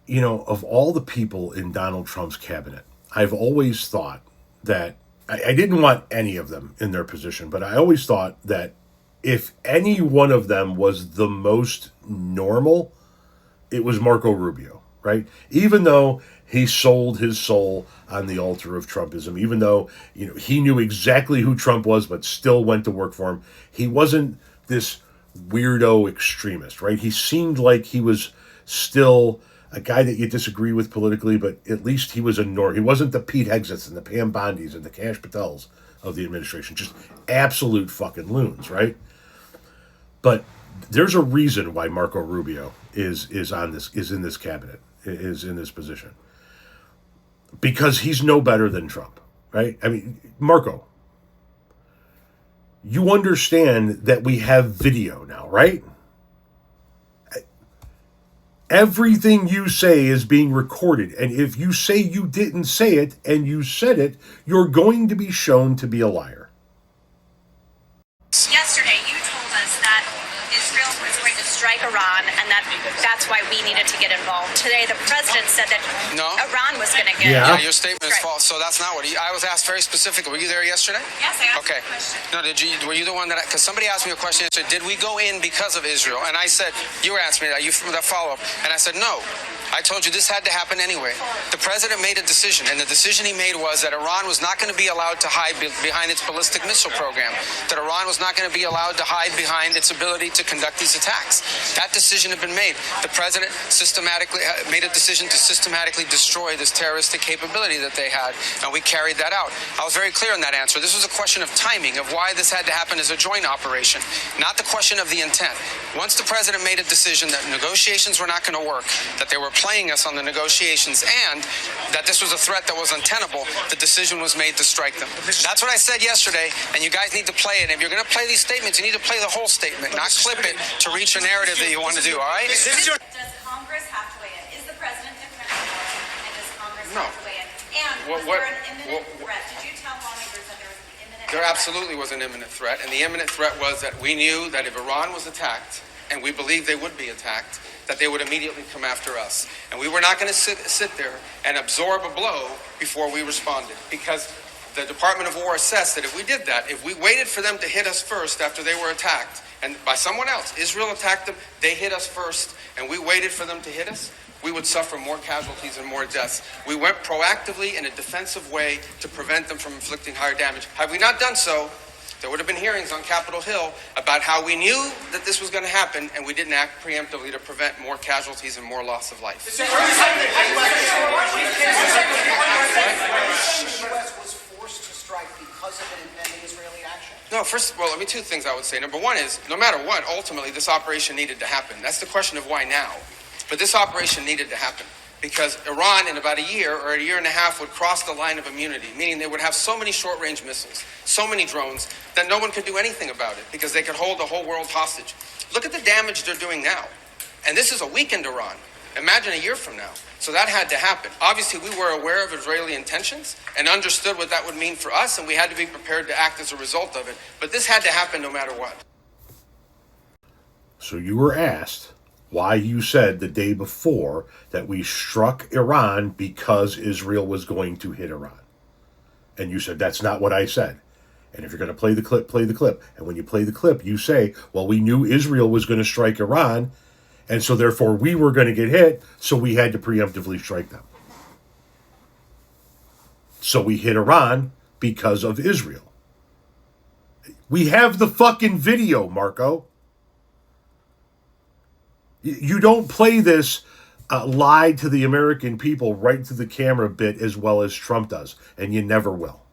of all the people in Donald Trump's cabinet, I've always thought that I didn't want any of them in their position, but I always thought that if any one of them was the most normal, it was Marco Rubio, right? Even though he sold his soul on the altar of Trumpism, even though, he knew exactly who Trump was, but still went to work for him, he wasn't this weirdo extremist, right? He seemed like he was still a guy that you disagree with politically, but at least he was he wasn't the Pete Hegseths and the Pam Bondis and the Kash Patels of the administration, just absolute fucking loons, right? But there's a reason why Marco Rubio is in this cabinet, is in this position, because he's no better than Trump, right? I mean, Marco, you understand that we have video now, right? Everything you say is being recorded, and if you say you didn't say it and you said it, you're going to be shown to be a liar. Yesterday, you told us that Israel was going to strike Iran, and that's why we needed to get involved. Today, the president said that Iran was going to get involved. Yeah, your statement is false. So that's not what I was asked very specifically. Were you there yesterday? Yes, I asked you a question. No, were you the one that? Because somebody asked me a question yesterday. Did we go in because of Israel? And I said, you were asking me that. You from that follow up, and I said no. I told you this had to happen anyway. The president made a decision, and the decision he made was that Iran was not going to be allowed to hide behind its ballistic missile program, that Iran was not going to be allowed to hide behind its ability to conduct these attacks. That decision had been made. The president systematically made a decision to systematically destroy this terroristic capability that they had, and we carried that out. I was very clear in that answer. This was a question of timing, of why this had to happen as a joint operation, not the question of the intent. Once the president made a decision that negotiations were not going to work, that they were playing us on the negotiations, and that this was a threat that was untenable, the decision was made to strike them. That's what I said yesterday, and you guys need to play it. If you're going to play these statements, you need to play the whole statement, not clip it to reach a narrative that you want to do, all right? Does Congress have to weigh in? Is the president different? And does Congress have to weigh in? And was there an imminent threat? Did you tell lawmakers that there was an imminent threat? There absolutely was an imminent threat, and the imminent threat was that we knew that if Iran was attacked, and we believed they would be attacked, that they would immediately come after us. And we were not going to sit there and absorb a blow before we responded, because the Department of War assessed that if we did that, if we waited for them to hit us first after they were attacked, and by someone else, Israel attacked them, they hit us first, and we waited for them to hit us, we would suffer more casualties and more deaths. We went proactively in a defensive way to prevent them from inflicting higher damage. Had we not done so, there would have been hearings on Capitol Hill about how we knew that this was going to happen, and we didn't act preemptively to prevent more casualties and more loss of life. The U.S. was forced to strike because of an impending Israeli action. No, let me two things I would say. Number one is, no matter what, ultimately this operation needed to happen. That's the question of why now. But this operation needed to happen, because Iran in about a year or a year and a half would cross the line of immunity, meaning they would have so many short-range missiles, so many drones, that no one could do anything about it, because they could hold the whole world hostage. Look at the damage they're doing now. And this is a weakened Iran. Imagine a year from now. So that had to happen. Obviously, we were aware of Israeli intentions and understood what that would mean for us, and we had to be prepared to act as a result of it. But this had to happen no matter what. So you were asked why you said the day before that we struck Iran because Israel was going to hit Iran. And you said, that's not what I said. And if you're going to play the clip, play the clip. And when you play the clip, you say, well, we knew Israel was going to strike Iran, and so therefore we were going to get hit, so we had to preemptively strike them. So we hit Iran because of Israel. We have the fucking video, Marco. You don't play this lie to the American people right to the camera bit as well as Trump does, and you never will.